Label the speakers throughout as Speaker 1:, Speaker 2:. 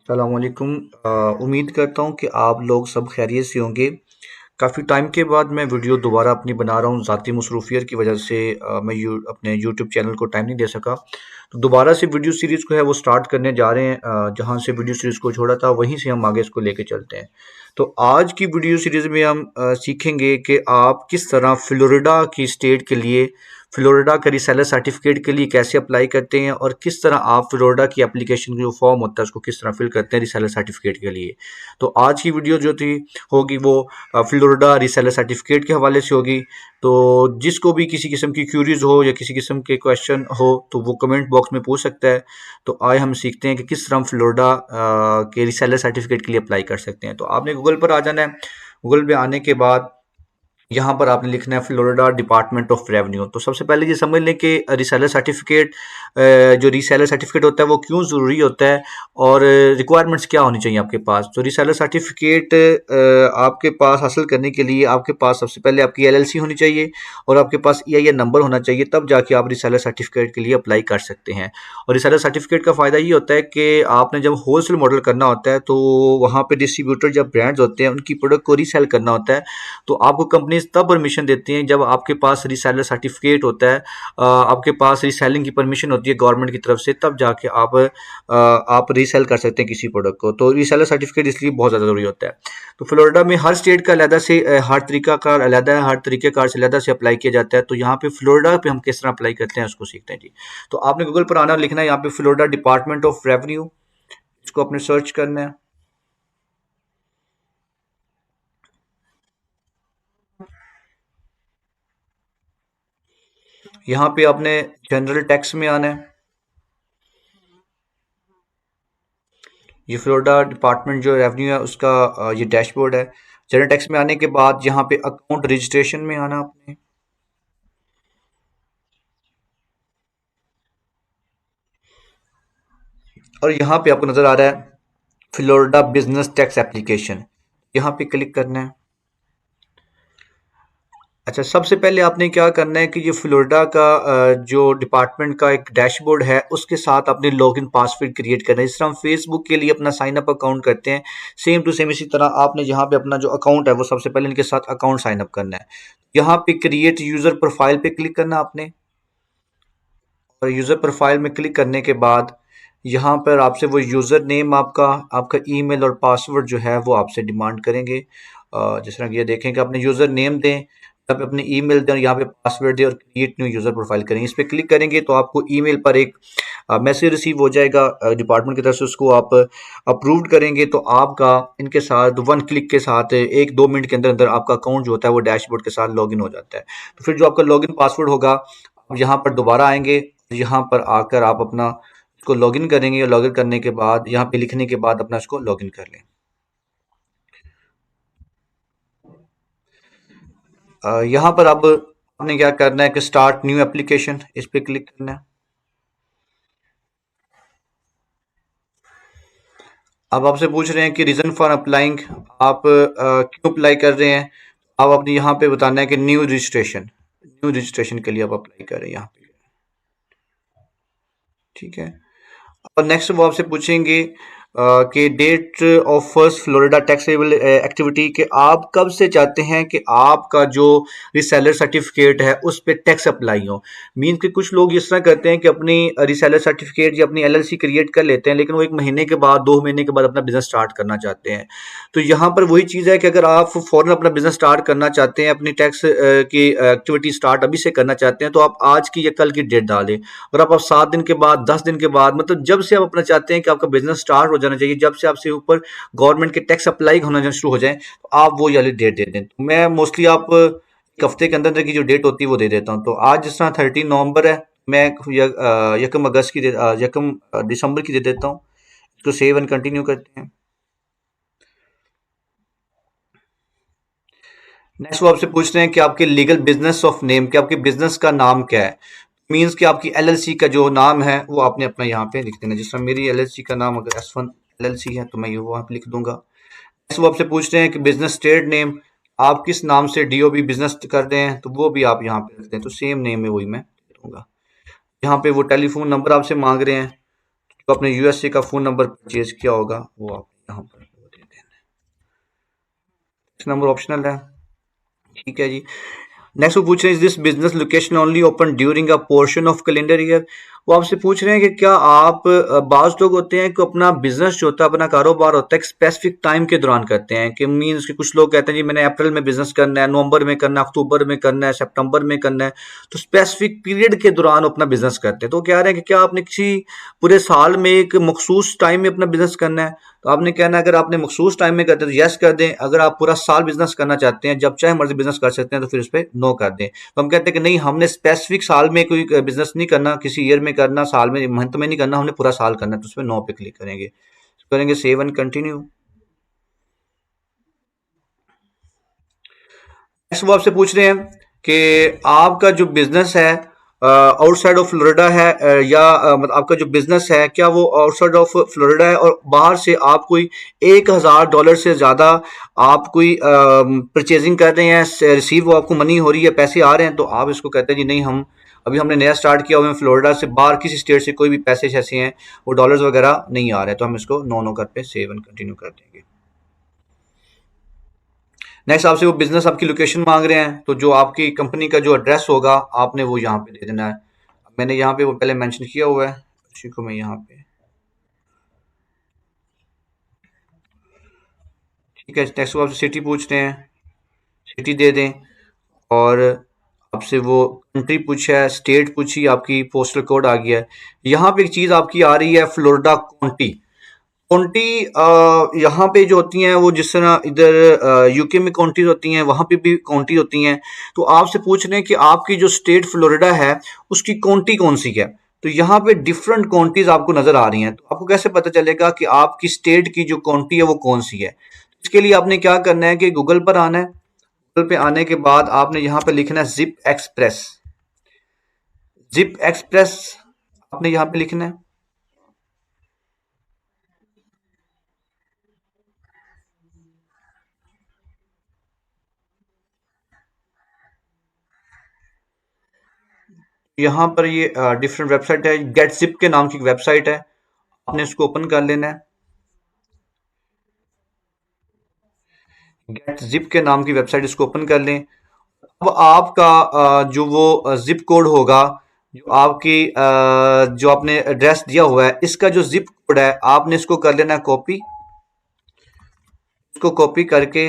Speaker 1: सलामुअलैकुम। उम्मीद करता हूँ कि आप लोग सब खैरियत से होंगे। काफ़ी टाइम के बाद मैं वीडियो दोबारा अपनी बना रहा हूँ। ज़ाती मसरूफियत की वजह से मैं अपने यूट्यूब चैनल को टाइम नहीं दे सका। तो दोबारा से वीडियो सीरीज़ को है वो स्टार्ट करने जा रहे हैं। जहाँ से वीडियो सीरीज़ को छोड़ा था वहीं से हम आगे इसको लेके चलते हैं। तो आज की वीडियो सीरीज़ में हम सीखेंगे कि आप किस तरह फ़्लोरिडा की स्टेट के लिए फ़्लोरिडा का रीसेलर सर्टिफ़िकेट के लिए कैसे अप्लाई करते हैं और किस तरह आप फ़्लोरिडा की एप्लीकेशन जो फ़ॉर्म होता है उसको किस तरह फ़िल करते हैं रीसेलर सर्टिफ़िकेट के लिए। तो आज की वीडियो जो थी होगी वो फ़्लोरिडा रीसेलर सर्टिफ़िकेट के हवाले से होगी। तो जिसको भी किसी किस्म की क्यूरीज हो या किसी किस्म के क्वेश्चन हो तो वो कमेंट बॉक्स में पूछ सकता है। तो आए हम सीखते हैं कि किस तरह हम फ़्लोरिडा के रीसेलर सर्टिफ़िकेट के लिए अप्लाई कर सकते हैं। तो आपने गूगल पर आ जाना है। गूगल पे आने के बाद यहाँ पर आपने लिखना है फ्लोरिडा डिपार्टमेंट ऑफ रेवेन्यू। तो सबसे पहले ये समझ लें कि रीसेलर सर्टिफिकेट जो रीसेलर सर्टिफिकेट होता है वो क्यों ज़रूरी होता है और रिक्वायरमेंट्स क्या होनी चाहिए आपके पास। तो रीसेलर सर्टिफिकेट आपके पास हासिल करने के लिए आपके पास सबसे पहले आपकी एलएलसी होनी चाहिए और आपके पास ईआईएन नंबर होना चाहिए, तब जाके आप रीसेलर सर्टिफिकेट के लिए अप्लाई कर सकते हैं। और रीसेलर सर्टिफिकेट का फ़ायदा ये होता है कि आपने जब होलसेल मॉडल करना होता है तो वहाँ पे डिस्ट्रीब्यूटर जब ब्रांड्स होते हैं उनकी प्रोडक्ट को रीसेल करना होता है। तो आपको कंपनीज तब परमिशन देती हैं जब आपके पास रीसेलर सर्टिफिकेट होता है, आपके पास रीसेलिंग की परमिशन होती है गवर्नमेंट की तरफ से, तब जाके आप रीसेल कर सकते हैं किसी प्रोडक्ट को। तो रीसेलर सर्टिफिकेट इसलिए बहुत ज़्यादा ज़रूरी होता है। तो फ्लोरिडा में हर स्टेट का अलहदा से हर तरीका कार अलहदा है, हर तरीके कार से अलहदा से अप्लाई किया जाता है। तो यहाँ पे फ्लोरिडा पे हम किस तरह अप्लाई करते हैं उसको सीखते हैं जी। तो आपने गूगल पर आना और लिखना है यहाँ पे फ्लोरिडा डिपार्टमेंट ऑफ रेवेन्यू, इसको आपने सर्च करना है। यहाँ पे आपने जनरल टैक्स में आना है। ये फ्लोरिडा डिपार्टमेंट जो रेवेन्यू है उसका ये डैशबोर्ड है। जनरल टैक्स में आने के बाद यहाँ पे अकाउंट रजिस्ट्रेशन में आना आपने। और यहाँ पे आपको नजर आ रहा है फ्लोरिडा बिजनेस टैक्स एप्लीकेशन, यहाँ पे क्लिक करना है। अच्छा, सबसे पहले आपने क्या करना है कि ये फ्लोरिडा का जो डिपार्टमेंट का एक डैशबोर्ड है उसके साथ आपने लॉगिन पासवर्ड क्रिएट करना है। जिस तरह हम फेसबुक के लिए अपना साइन अप अकाउंट करते हैं, सेम टू सेम इसी तरह आपने यहाँ पे अपना जो अकाउंट है वो सबसे पहले इनके साथ अकाउंट साइन अप करना है। यहाँ पे क्रिएट यूजर प्रोफाइल पे क्लिक करना आपने। और यूज़र प्रोफाइल में क्लिक करने के बाद यहाँ पर आपसे वो यूज़र नेम आपका आपका ईमेल और पासवर्ड जो है वो आपसे डिमांड करेंगे। जिस तरह कि ये देखें कि अपने यूज़र नेम दें, यहाँ पे अपने ईमेल दें और यहाँ पे पासवर्ड दें और क्रिएट न्यू यूज़र प्रोफाइल करेंगे। इस पर क्लिक करेंगे तो आपको ईमेल पर एक मैसेज रिसीव हो जाएगा डिपार्टमेंट की तरफ से। उसको आप अप्रूव्ड करेंगे तो आपका इनके साथ वन क्लिक के साथ 1-2 मिनट के अंदर अंदर आपका अकाउंट जो होता है वो डैशबोर्ड के साथ लॉगिन हो जाता है। तो फिर जो आपका लॉगिन पासवर्ड होगा, आप यहाँ पर दोबारा आएंगे। यहाँ पर आकर आप अपना इसको लॉगिन करेंगे और लॉगिन करने के बाद यहाँ पे लिखने के बाद अपना इसको लॉगिन कर लें। यहाँ पर अब आपने क्या करना है कि स्टार्ट न्यू एप्लीकेशन, इस पे क्लिक करना है। अब आपसे पूछ रहे हैं कि रीजन फॉर अप्लाइंग, आप क्यों अप्लाई कर रहे हैं। आप अपने यहाँ पे बताना है कि न्यू रजिस्ट्रेशन के लिए आप अप्लाई कर रहे हैं यहाँ पे। ठीक है। और नेक्स्ट वो आपसे पूछेंगे कि date of first Florida taxable activity, कि आप कब से चाहते हैं कि आपका जो रिसेलर सर्टिफिकेट है उस पे टैक्स अप्लाई हो। मीन कि कुछ लोग इस तरह करते हैं कि अपनी रिसेलर सर्टिफिकेट या अपनी एलएलसी क्रिएट कर लेते हैं, लेकिन वो 1 महीने के बाद 2 महीने के बाद अपना बिजनेस स्टार्ट करना चाहते हैं। तो यहाँ पर वही चीज़ है कि अगर आप फौरन अपना बिजनेस स्टार्ट करना चाहते हैं, अपनी टैक्स की एक्टिविटी स्टार्ट अभी से करना चाहते हैं, तो आप आज की या कल की डेट डालें। और आप 7 दिन के बाद, 10 दिन के बाद, मतलब जब से आप अपना चाहते हैं कि आपका बिजनेस स्टार्ट हो जाना चाहिए, जब से आपसे ऊपर गवर्नमेंट के टैक्स अप्लाई होना शुरू हो जाए, तो आप वो वाली डेट दे दें। तो मैं मोस्टली आप एक हफ्ते के अंदर अंदर की जो डेट होती है वो दे देता हूँ। तो आज जिस तरह 13 नवंबर है, मैं यकम अगस्त की यकम दिसंबर की दे देता हूँ। इसको सेव एंड कंटिन्यू करते हैं। नेक्स्ट वो आपसे पूछ रहे हैं कि आपके लीगल बिजनेस ऑफ नेम, कि आपके बिजनेस का नाम क्या है। मीन्स कि आपकी एलएलसी का जो नाम है वो आपने अपना यहाँ पे लिख देना। जिस तरह मेरी एलएलसी का नाम अगर S1 एलएलसी है तो मैं ये वहाँ पे लिख दूंगा। नेक्स्ट वो आपसे पूछ रहे हैं कि बिजनेस ट्रेड नेम, आप किस नाम से डीओबी बिजनेस कर रहे हैं, तो वो भी आप यहाँ पे रख दें। तो सेम नेम है वही मैं दूंगा। यहाँ पे वो टेलीफोन नंबर आपसे मांग रहे हैं, तो आपने यूएसए का फ़ोन नंबर परचेज़ किया होगा वो आप यहाँ पर वो दे देना। इस नंबर ऑप्शनल है, ठीक है जी। नेक्स्ट वो पूछ रहे हैं, is this business location only open during a portion of calendar year. वो आपसे पूछ रहे हैं कि क्या आप बाज लोग होते हैं कि अपना बिजनेस जो होता है, अपना कारोबार होता है, एक स्पेसिफिक टाइम के दौरान करते हैं, कि मीन्स कि कुछ लोग कहते हैं जी मैंने अप्रैल में बिजनेस करना है, नवंबर में करना है, अक्टूबर में करना है, सितंबर में करना है, तो स्पेसिफिक पीरियड के दौरान अपना बिजनेस करते हैं। तो वो कह रहे हैं कि क्या आपने किसी पूरे साल में एक मखसूस टाइम में अपना बिजनेस करना है। तो आपने कहना है अगर आपने मखसूस टाइम में करते हैं तो यस कर दें, अगर आप पूरा साल बिजनेस करना चाहते हैं, जब चाहे मर्जी बिजनेस कर सकते हैं, तो फिर उस पर नो कर दें। तो हम कहते हैं कि नहीं, हमने स्पेसिफिक साल में कोई बिजनेस नहीं करना, किसी ईयर में करना, साल में, मंथ में नहीं करना, हमने पूरा साल करना है, तो उसमें नो पे क्लिक करेंगे, करेंगे सेव एंड कंटिन्यू। नेक्स्ट वो आपसे पूछ रहे हैं कि आपका जो बिजनेस है आउटसाइड ऑफ फ्लोरिडा है, या मतलब आपका जो बिजनेस है क्या वो आउटसाइड ऑफ फ्लोरिडा है, और बाहर से आप कोई $1,000 से ज़्यादा आप कोई परचेजिंग कर रहे हैं, रिसीव आपको मनी हो रही है, पैसे आ रहे हैं, तो आप इसको कहते हैं जी नहीं, हम अभी हमने नया स्टार्ट किया हुआ है, फ्लोरिडा से बाहर किसी स्टेट से कोई भी पैसे ऐसे हैं वो डॉलर्स वगैरह नहीं आ रहे हैं, तो हम इसको नो नो करके सेव एंड कंटिन्यू कर देंगे। नेक्स्ट आपसे वो बिजनेस आपकी लोकेशन मांग रहे हैं, तो जो आपकी कंपनी का जो एड्रेस होगा आपने वो यहाँ पे दे देना है। मैंने यहाँ पे वो पहले मेंशन किया हुआ है, उसी को मैं यहाँ पे, ठीक है। नेक्स्ट वो आपसे सिटी पूछ रहे हैं, सिटी दे दें, और आपसे वो कंट्री पूछा है, स्टेट पूछी, आपकी पोस्टल कोड आ गया है। यहाँ पे एक चीज़ आपकी आ रही है, फ्लोरिडा काउंटी। काउंटी यहाँ पे जो होती हैं वो जिस तरह इधर यूके में काउंटीज होती हैं, वहाँ पे भी काउंटी होती हैं। तो आपसे पूछ रहे हैं कि आपकी जो स्टेट फ्लोरिडा है उसकी काउंटी कौन सी है। तो यहाँ पे डिफरेंट काउंटीज आपको नजर आ रही हैं, तो आपको कैसे पता चलेगा कि आपकी स्टेट की जो काउंटी है वो कौन सी है। इसके लिए आपने क्या करना है कि गूगल पर आना है। गूगल पे आने के बाद आपने यहाँ पे लिखना है जिप एक्सप्रेस। जिप एक्सप्रेस आपने यहाँ पे लिखना है। यहाँ पर ये डिफरेंट वेबसाइट है, गेट जिप के नाम की वेबसाइट है, आपने इसको ओपन कर लेना है। गेट जिप के नाम की वेबसाइट, इसको ओपन कर लें। अब आपका जो वो जिप कोड होगा, जो आपकी जो आपने एड्रेस दिया हुआ है, इसका जो जिप कोड है आपने इसको कर लेना है कॉपी। इसको कॉपी करके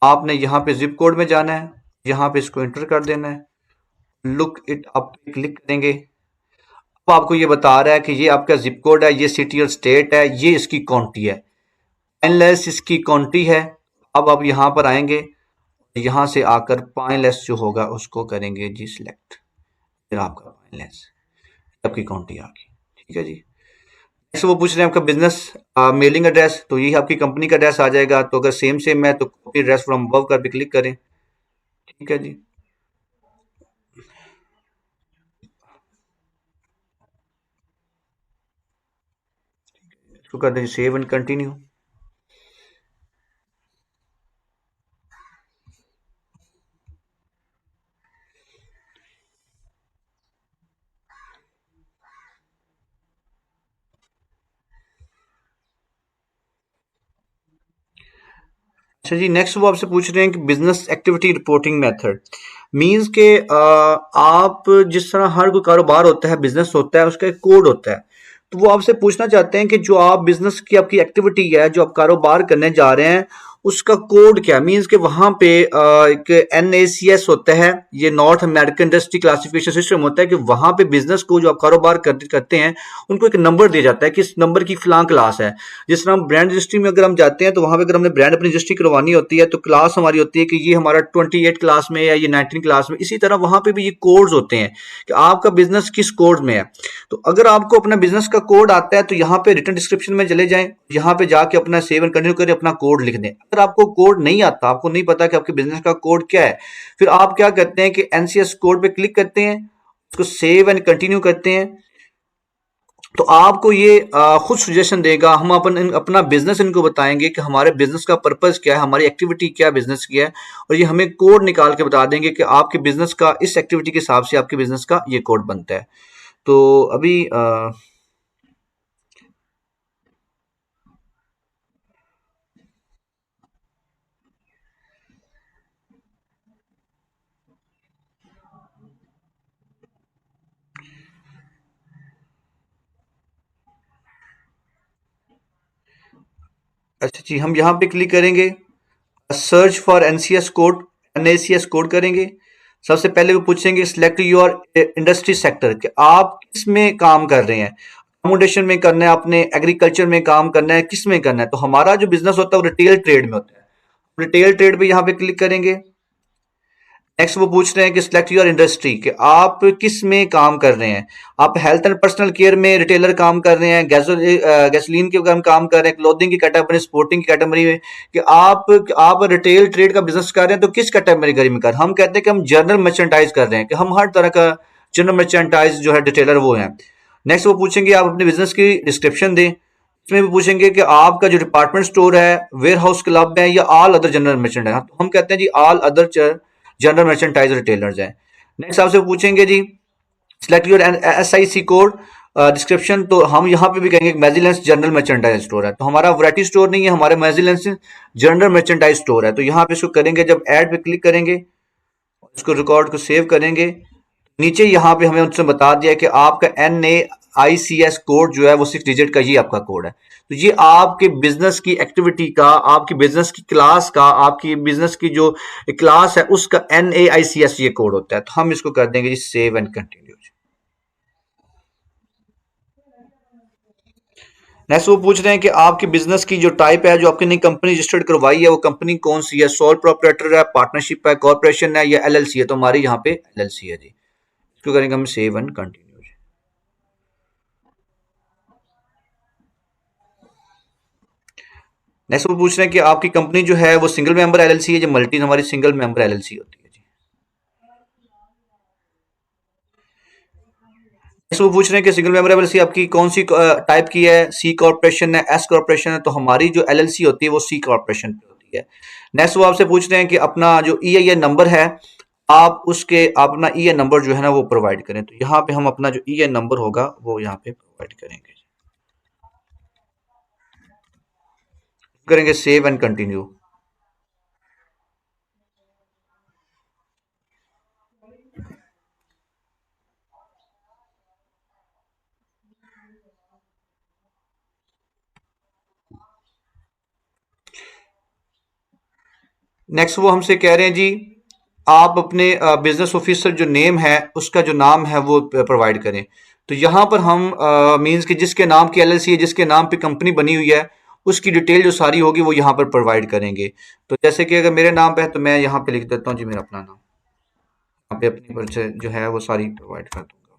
Speaker 1: आपने यहाँ पे जिप कोड में जाना है, यहाँ पे इसको एंटर कर देना है, लुक इट अप पे क्लिक करेंगे। अब आपको ये बता रहा है कि ये आपका जिप कोड है, ये सिटी और स्टेट है, ये इसकी काउंटी है, पाइनलेस इसकी काउंटी है। अब आप यहाँ पर आएंगे, यहाँ से आकर पाइनलेस जो होगा उसको करेंगे जी सिलेक्ट, फिर आपका पाइनलेस आपकी काउंटी आ गई, ठीक है जी। नेक्स्ट वो पूछ रहे हैं आपका बिजनेस मेलिंग एड्रेस, तो ये आपकी कंपनी का एड्रेस आ जाएगा। तो अगर सेम सेम है तो कॉपी एड्रेस फ्रॉम अबव कर भी क्लिक करें, ठीक है जी। इसको कर दें सेव एंड कंटिन्यू। अच्छा जी, नेक्स्ट वो आपसे पूछ रहे हैं कि business activity reporting method means के आप जिस तरह हर कोई कारोबार होता है, बिजनेस होता है, उसका एक कोड होता है। तो वो आपसे पूछना चाहते हैं कि जो आप बिजनेस की आपकी एक्टिविटी है, जो आप कारोबार करने जा रहे हैं, उसका कोड क्या मींस के वहां पे एक NACS होता है, ये north American industry classification system होता है, कि वहां पे बिजनेस को जो आप कारोबार करते हैं उनको एक नंबर दिया जाता है कि इस नंबर की फलां क्लास है। जिस तरह हम ब्रांड रजिस्ट्री में अगर हम जाते हैं तो वहां पे अगर हमने ब्रांड अपनी रजिस्ट्री करवानी होती है तो क्लास हमारी होती है कि ये हमारा 28 क्लास में या ये 19 क्लास में। इसी तरह वहां पे भी ये कोड्स होते हैं कि आपका बिजनेस किस कोड में है। तो अगर आपको अपना बिजनेस का कोड आता है तो यहाँ पे रिटर्न डिस्क्रिप्शन में चले जाएं, यहाँ पे जाके अपना सेव एंड कंटिन्यू करें, अपना कोड लिख दें। अगर आपको कोड नहीं आता, आपको नहीं पता कि आपके बिजनेस का कोड क्या है, फिर आप क्या करते हैं कि NCS कोड पे क्लिक करते हैं, उसको सेव एंड कंटिन्यू करते हैं। तो आपको ये खुद सजेशन देगा, हम अपना बिजनेस इनको बताएंगे कि हमारे बिजनेस का पर्पस क्या है, हमारी एक्टिविटी क्या बिजनेस की है, और ये हमें कोड निकाल के बता देंगे कि आपके बिजनेस का इस एक्टिविटी के हिसाब से आपके बिजनेस का ये कोड बनता है। तो अभी अच्छा जी, हम यहाँ पे क्लिक करेंगे, search for NCS code, NACS code करेंगे। सबसे पहले वो पूछेंगे सिलेक्ट योर इंडस्ट्री सेक्टर, कि आप किस में काम कर रहे हैं। अकोमोडेशन में करना है आपने, एग्रीकल्चर में काम करना है, किस में करना है। तो हमारा जो बिजनेस होता है वो रिटेल ट्रेड में होता है। रिटेल ट्रेड पे यहाँ पे क्लिक करेंगे। नेक्स्ट वो पूछ रहे हैं कि सिलेक्ट योर इंडस्ट्री, कि आप किस में काम कर रहे हैं। आप हेल्थ एंड पर्सनल केयर में रिटेलर काम कर रहे हैं, गैसोलीन के काम कर रहे हैं, क्लोथिंग की कैटेगरी, स्पोर्टिंग की कैटेगरी में, कि आप रिटेल ट्रेड का बिजनेस कर रहे हैं तो किस कैटेगरी में कर। हम कहते हैं कि हम जनरल मर्चेंटाइज कर रहे हैं, कि हम हर तरह का जनरल मर्चेंटाइज जो है रिटेलर वो है। नेक्स्ट वो पूछेंगे आप अपने बिजनेस की डिस्क्रिप्शन दें। इसमें भी पूछेंगे कि आपका जो डिपार्टमेंट स्टोर है, वेयर हाउस क्लब है, या ऑल अदर जनरल मर्चेंटाइज। हम कहते हैं जी all other general merchandise retailers हैं। नेक्स्ट आपसे पूछेंगे जी select your S I C code description. तो हम यहाँ पे भी कहेंगे मेजिलेंस जनरल मर्चेंटाइज स्टोर है, तो हमारा वैरायटी स्टोर नहीं है, हमारा मेजिलेंस जनरल मर्चेंटाइज स्टोर है। तो यहाँ पे इसको करेंगे, जब ऐड पे क्लिक करेंगे, इसको रिकॉर्ड को सेव करेंगे, नीचे यहाँ पे हमें उनसे बता दिया कि आपका NAICS कोड जो है वो 6 डिजिट का, ये आपका कोड है। तो ये आपके बिजनेस की एक्टिविटी का, आपकी बिजनेस की क्लास का, आपकी बिजनेस की जो क्लास है उसका NAICS ये कोड होता है। तो हम इसको कर देंगे जी सेव एंड कंटिन्यू। नेक्स्ट वो पूछ रहे हैं कि आपकी बिजनेस की जो टाइप है, जो आपकी नई कंपनी रजिस्टर्ड करवाई है, वो कंपनी कौन सी है, सोल प्रोप्राइटर है, पार्टनरशिप है, कॉर्पोरेशन है, या LLC है। तो हमारी यहाँ पे LLC है जी। इसको करेंगे हम सेव एंड कंटिन्यू। नेक्स्ट वो पूछ रहे हैं कि आपकी कंपनी जो है वो सिंगल मेंबर LLC है, जो मल्टी। हमारी सिंगल मेंबर LLC होती है जी। नेक्स्ट वो पूछ रहे हैं कि सिंगल मेंबर LLC आपकी कौन सी टाइप की है, सी कॉर्पोरेशन है, S कॉर्पोरेशन है। तो हमारी जो LLC होती है वो सी कॉर्पोरेशन पे होती है। नेक्स्ट वो आपसे पूछ रहे हैं कि अपना जो EIN नंबर है, आप अपना EIN नंबर जो है ना वो प्रोवाइड करें। तो यहाँ पे हम अपना जो EIN नंबर होगा वो यहाँ पे प्रोवाइड करेंगे, करेंगे सेव एंड कंटिन्यू। नेक्स्ट वो हमसे कह रहे हैं जी आप अपने बिजनेस ऑफिसर जो नेम है उसका जो नाम है वो प्रोवाइड करें। तो यहाँ पर हम मींस कि जिसके नाम की LLC है, जिसके नाम पे कंपनी बनी हुई है, उसकी डिटेल जो सारी होगी वो यहाँ पर प्रोवाइड करेंगे। तो जैसे कि अगर मेरे नाम पे है तो मैं यहाँ पे लिख देता हूँ जी मेरा अपना नाम, यहाँ पे अपनी परिचय जो है वो सारी प्रोवाइड कर दूंगा।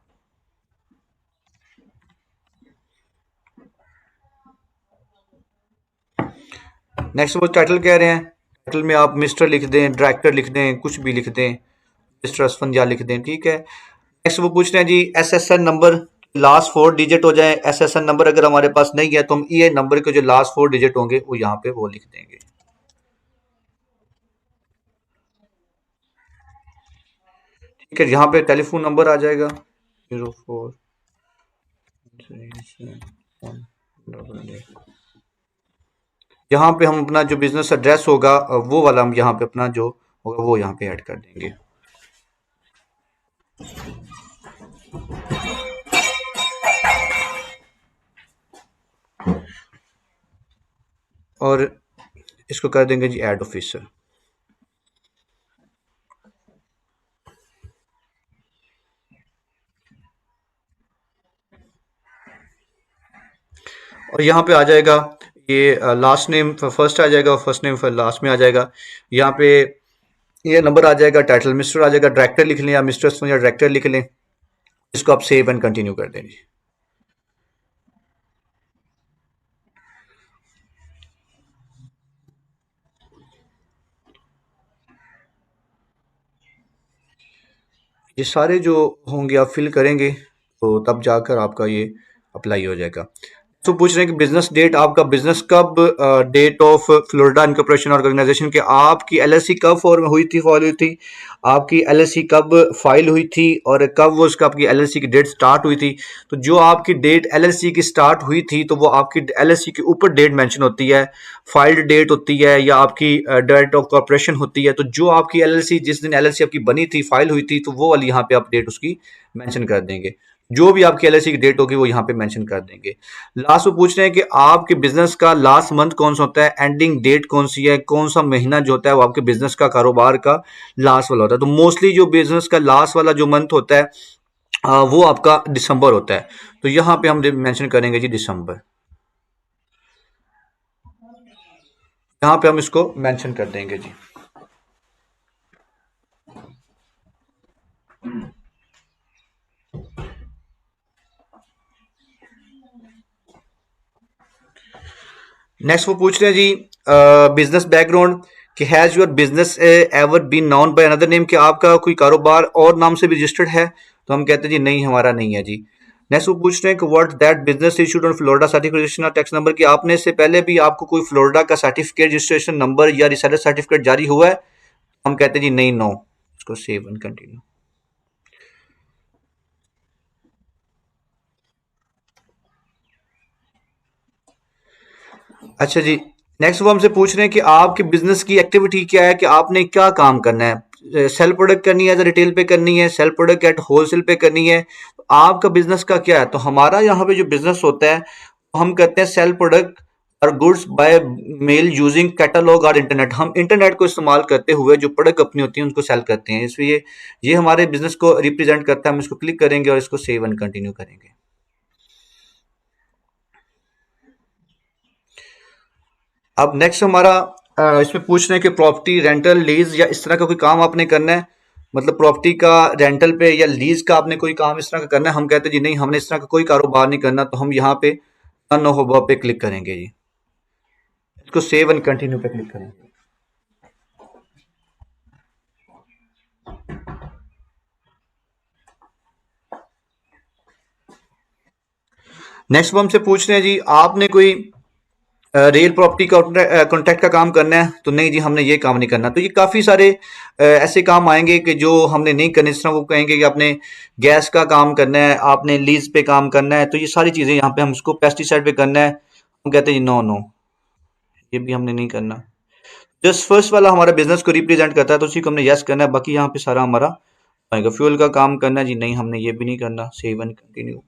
Speaker 1: नेक्स्ट वो टाइटल कह रहे हैं, टाइटल में आप मिस्टर लिख दें, डायरेक्टर लिख दें, कुछ भी लिख दें, मिस्टर असफंदिया लिख दें, ठीक है। नेक्स्ट वो पूछ रहे हैं जी SSN नंबर, लास्ट 4 डिजिट हो जाए। SSN नंबर अगर हमारे पास नहीं है तो हम EIN नंबर के जो लास्ट 4 डिजिट होंगे वो यहाँ पे वो लिख देंगे, ठीक है। यहाँ पे टेलीफोन नंबर आ जाएगा 0437 यहाँ पे हम अपना जो बिजनेस एड्रेस होगा वो वाला हम यहाँ पे अपना जो होगा वो यहाँ पे ऐड कर देंगे। और इसको कर देंगे जी ऐड ऑफिसर। और यहाँ पे आ जाएगा ये लास्ट नेम फर्स्ट आ जाएगा और फर्स्ट नेम फिर लास्ट में आ जाएगा। यहाँ पे ये नंबर आ जाएगा, टाइटल मिस्टर आ जाएगा, डायरेक्टर लिख लें या मिस्टर या डायरेक्टर लिख लें। इसको आप सेव एंड कंटिन्यू कर देंगे। ये सारे जो होंगे आप फिल करेंगे तो तब जाकर आपका ये अप्लाई हो जाएगा। तो पूछ रहे हैं कि बिजनेस डेट, आपका बिजनेस कब, date of Florida incorporation organisation, के आपकी LLC कब फॉर्म हुई थी, फॉल हुई थी, आपकी LLC कब फाइल हुई थी, और कब वो उसका आपकी LLC की डेट स्टार्ट हुई थी। तो जो आपकी डेट LLC की स्टार्ट हुई थी तो वो आपकी LLC के ऊपर डेट मेंशन होती है, फाइल्ड डेट होती है, या आपकी डेट ऑफ कॉर्पोरेशन होती है। तो जो आपकी LLC जिस दिन LLC आपकी बनी थी, फाइल हुई थी, तो वो वाली यहाँ पे आप डेट उसकी मेंशन कर देंगे। जो भी आपकी एलआईसी की डेट होगी वो यहाँ पे मेंशन कर देंगे। लास्ट में पूछ रहे हैं कि आपके बिजनेस का लास्ट मंथ कौन सा होता है, एंडिंग डेट कौन सी है, कौन सा महीना जो होता है वो आपके बिजनेस का कारोबार का लास्ट वाला होता है। तो मोस्टली जो बिजनेस का लास्ट वाला जो मंथ होता है वो आपका दिसंबर होता है। तो यहाँ पे हम मेंशन करेंगे जी दिसंबर, यहाँ पे हम इसको मेंशन कर देंगे जी। नेक्स्ट वो पूछ रहे हैं जी बिजनेस बैकग्राउंड, कि has your business ever been known by another name, कि आपका कोई कारोबार और नाम से भी रजिस्टर्ड है। तो हम कहते हैं जी नहीं, हमारा नहीं है जी। नेक्स्ट वो पूछ रहे हैं कि what that business issued on Florida certification और टैक्स नंबर, कि आपने इससे पहले भी आपको कोई फ्लोरिडा का सर्टिफिकेट, रजिस्ट्रेशन नंबर या रिसेलर सर्टिफिकेट जारी हुआ है। हम कहते हैं जी नहीं, नो। इसको सेव एंड कंटिन्यू। अच्छा जी। नेक्स्ट वो हमसे पूछ रहे हैं कि आपके बिजनेस की एक्टिविटी क्या है, कि आपने क्या काम करना है, सेल प्रोडक्ट करनी है, रिटेल पे करनी है, सेल प्रोडक्ट एट होलसेल पे करनी है, तो आपका बिजनेस का क्या है। तो हमारा यहाँ पे जो बिजनेस होता है हम करते हैं सेल प्रोडक्ट और goods by mail using catalogue और इंटरनेट। हम इंटरनेट को इस्तेमाल करते हुए जो प्रोडक्ट अपनी होती है उनको सेल करते हैं, इसलिए ये हमारे बिजनेस को रिप्रेजेंट करता है। हम इसको क्लिक करेंगे और इसको सेव एंड कंटिन्यू करेंगे। अब नेक्स्ट हमारा इसमें पूछ रहे हैं कि प्रॉपर्टी रेंटल लीज या इस तरह का कोई काम आपने करना है, मतलब प्रॉपर्टी का रेंटल पे या लीज का आपने कोई काम इस तरह का करना है। हम कहते हैं जी नहीं, हमने इस तरह का कोई कारोबार नहीं करना। तो हम यहाँ पे टर्न ओवर पे क्लिक करेंगे जी, इसको सेव एंड कंटिन्यू पे क्लिक करेंगे। नेक्स्ट वो हमसे पूछ रहे हैं जी आपने कोई रियल प्रॉपर्टी का कॉन्ट्रैक्ट का काम करना है। तो नहीं जी, हमने ये काम नहीं करना। तो ये काफ़ी सारे ऐसे काम आएंगे कि जो हमने नहीं करने। जिस तरह वो कहेंगे कि आपने गैस का काम करना है, आपने लीज पे काम करना है, तो ये सारी चीज़ें यहाँ पे हम इसको पेस्टिसाइड पे करना है। हम कहते हैं जी नो नो, ये भी हमने नहीं करना। जस्ट फर्स्ट वाला हमारा बिजनेस को रिप्रेजेंट करता है तो उसी को हमने यस करना है, बाकी यहाँ पे सारा हमारा आएगा। फ्यूल का काम करना है जी नहीं, हमने ये भी नहीं करना। Save and continue.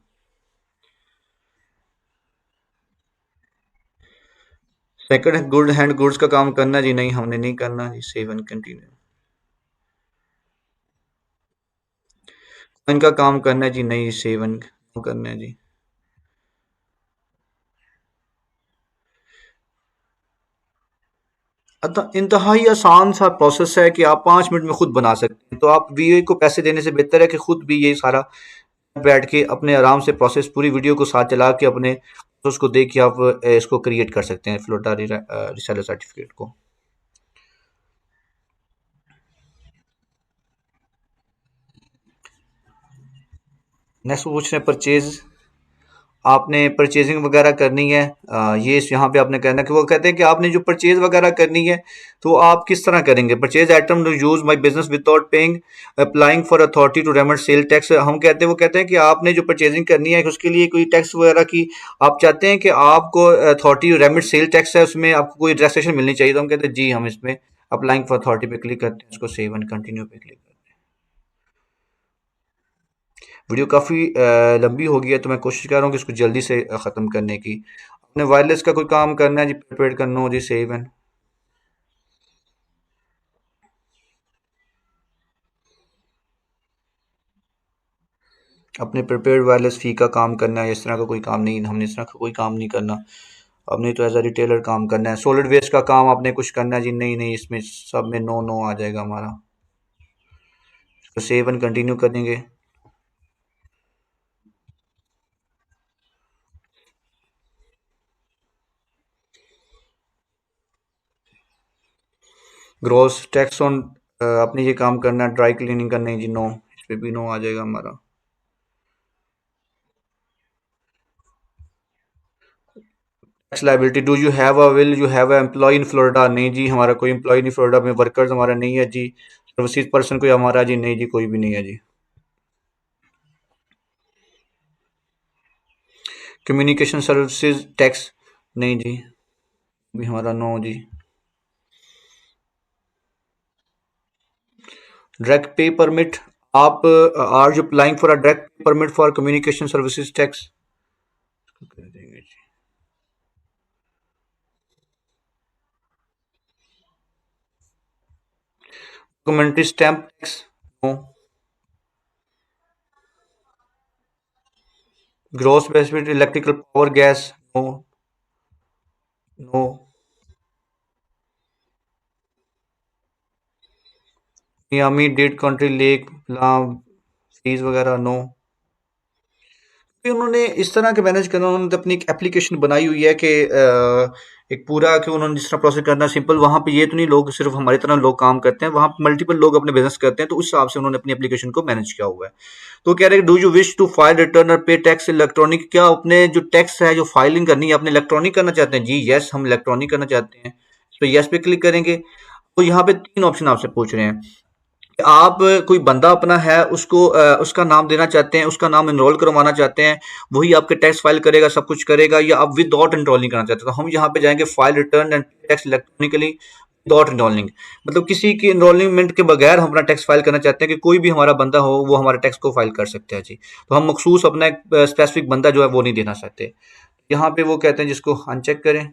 Speaker 1: Second good hand goods का काम करना है जी नहीं, हमने नहीं करना जी। Save and continue. इनका काम करना है जी नहीं, सेवन करना है जी। अतः इंतहाई आसान सा प्रोसेस है कि आप 5 मिनट में खुद बना सकते हैं। तो आप वीए को पैसे देने से बेहतर है कि खुद भी ये सारा बैठ के अपने आराम से प्रोसेस, पूरी वीडियो को साथ चला के अपने प्रोसेस को देख के आप इसको क्रिएट कर सकते हैं, फ्लोटा रिसेलर सर्टिफिकेट को। नेक्स्ट पूछ रहे हैं परचेज, आपने परचेजिंग वगैरह करनी है। ये यहाँ पे आपने कहना है कि वो कहते हैं कि आपने जो परचेज वगैरह करनी है तो आप किस तरह करेंगे। Purchase item to use my business without paying applying for authority to remit sale tax. हम कहते हैं, वो कहते हैं कि आपने जो परचेजिंग करनी है उसके लिए कोई टैक्स वगैरह की आप चाहते हैं कि आपको अथॉरिटी रेमेट सेल टैक्स है उसमें आपको कोई रजिस्ट्रेशन मिलनी चाहिए। तो हम कहते हैं जी, हम इसमें अप्लाइंग फॉर अथॉरिटी पे क्लिक करते हैं, उसको सेव एंड कंटिन्यू पे क्लिक करते हैं। वीडियो काफ़ी लंबी हो गई है तो मैं कोशिश कर रहा हूँ कि इसको जल्दी से ख़त्म करने की। अपने वायरलेस का कोई काम करना है जी, प्रिपेयर करना हो जी, सेव एंड। अपने प्रिपेयर्ड वायरलेस फी का काम करना है, इस तरह का कोई काम नहीं, हमने इस तरह का कोई काम नहीं करना। हमने तो एज अ रिटेलर काम करना है। सॉलिड वेस्ट का काम आपने कुछ करना है जी, नहीं नहीं, इसमें सब में नो नो आ जाएगा हमारा। तो सेव एंड कंटिन्यू कर देंगे। ग्रॉस टैक्स ऑन आपने ये काम करना है, ड्राई क्लीनिंग करना है जी, नो, इस पे भी नो आ जाएगा हमारा। Tax liability, do you have a will you have a employ in Florida. नहीं जी, हमारा कोई एम्प्लॉय नहीं फ्लोरिडा में, वर्कर्स हमारा नहीं है जी। सर्विसेज पर्सन कोई हमारा जी नहीं जी, कोई भी नहीं है जी। कम्युनिकेशन सर्विसेज टैक्स, नहीं जी, भी हमारा नो जी। डायरेक्ट पे परमिट, आप are you applying for a direct permit for communication services tax कर देंगे जी। Community stamp tax, no. Gross benefit electrical power gas, no. No. Miami Dade country lake fees वगैरह, no. कि उन्होंने इस तरह के मैनेज करना, उन्होंने अपनी एक एप्लीकेशन बनाई हुई है कि एक पूरा कि उन्होंने जिस तरह प्रोसेस करना सिंपल, वहाँ पे ये तो नहीं लोग सिर्फ हमारी तरह लोग काम करते हैं, वहाँ पे मल्टीपल लोग अपने बिजनेस करते हैं, तो उस हिसाब से उन्होंने अपनी एप्लीकेशन को मैनेज किया हुआ है। तो कह रहे हैं do you wish to file return और पे टैक्स इलेक्ट्रॉनिक, क्या अपने जो टैक्स है जो फाइलिंग करनी है अपने इलेक्ट्रॉनिक करना चाहते हैं? जी यस, हम इलेक्ट्रॉनिक करना चाहते हैं। इस पर यस पे क्लिक करेंगे। तो यहाँ पे 3 ऑप्शन आपसे पूछ रहे हैं। आप कोई बंदा अपना है उसको उसका नाम देना चाहते हैं, उसका नाम एनरोल करवाना चाहते हैं, वही आपके टैक्स फाइल करेगा, सब कुछ करेगा, या आप विदाउट एनरोलिंग करना चाहते हैं? तो हम यहाँ पे जाएंगे file return and tax electronically without enrolling, मतलब किसी की एनरोलमेंट के बगैर हम अपना टैक्स फाइल करना चाहते हैं कि कोई भी हमारा बंदा हो वो हमारे टैक्स को फाइल कर सकते हैं जी। तो हम मखसूस अपना एक स्पेसिफिक बंदा जो है वो नहीं देना चाहते। यहाँ पे वो कहते हैं जिसको अनचेक करें।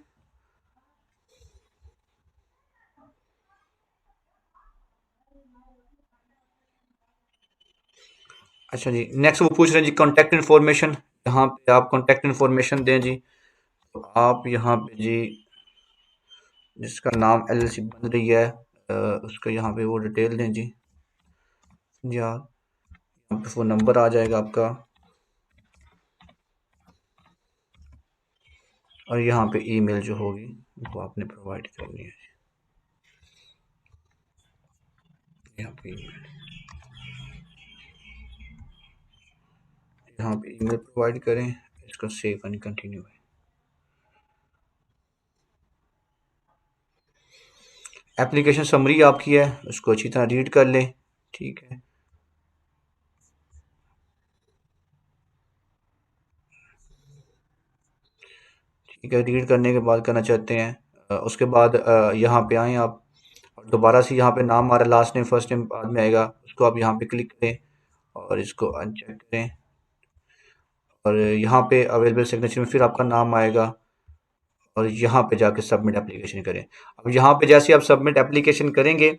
Speaker 1: अच्छा जी, नेक्स्ट वो पूछ रहे हैं जी कॉन्टैक्ट इन्फॉर्मेशन। यहाँ पे आप कॉन्टैक्ट इन्फॉर्मेशन दें जी। तो आप यहाँ पे जी जिसका नाम एलएलसी बन रही है उसका यहाँ पे वो डिटेल दें जी। जी हाँ, यहाँ पे फ़ोन नंबर आ जाएगा आपका, और यहाँ पे ईमेल जो होगी वो आपने प्रोवाइड करनी है। यहाँ पे email, यहाँ पे ईमेल प्रोवाइड करें, इसको सेव एंड कंटिन्यू है। एप्लीकेशन समरी आपकी है, उसको अच्छी तरह रीड कर लें। ठीक है। ठीक है, रीड करने के बाद करना चाहते हैं उसके बाद यहाँ पे आएँ आप, और दोबारा से यहाँ पे नाम हमारा लास्ट नेम फर्स्ट नेम बाद में आएगा, उसको आप यहाँ पे क्लिक करें और इसको अनचेक करें, और यहाँ पे अवेलेबल सिग्नेचर में फिर आपका नाम आएगा, और यहाँ पे जाके सबमिट एप्लीकेशन करें। अब यहाँ पे जैसे आप सबमिट एप्लीकेशन करेंगे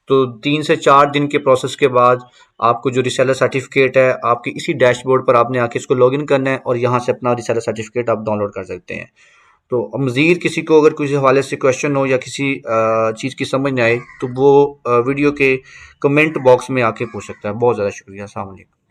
Speaker 1: तो 3 से 4 दिन के प्रोसेस के बाद आपको जो रिसेलर सर्टिफिकेट है आपके इसी डैशबोर्ड पर आपने आके इसको लॉगिन करना है, और यहाँ से अपना रिसेलर सर्टिफिकेट आप डाउनलोड कर सकते हैं। तो मज़ीद किसी को अगर किसी हवाले से क्वेश्चन हो या किसी चीज़ की समझ ना आए तो वो वीडियो के कमेंट बॉक्स में आके पूछ सकता है। बहुत ज़्यादा शुक्रिया। अस्सलाम वालेकुम।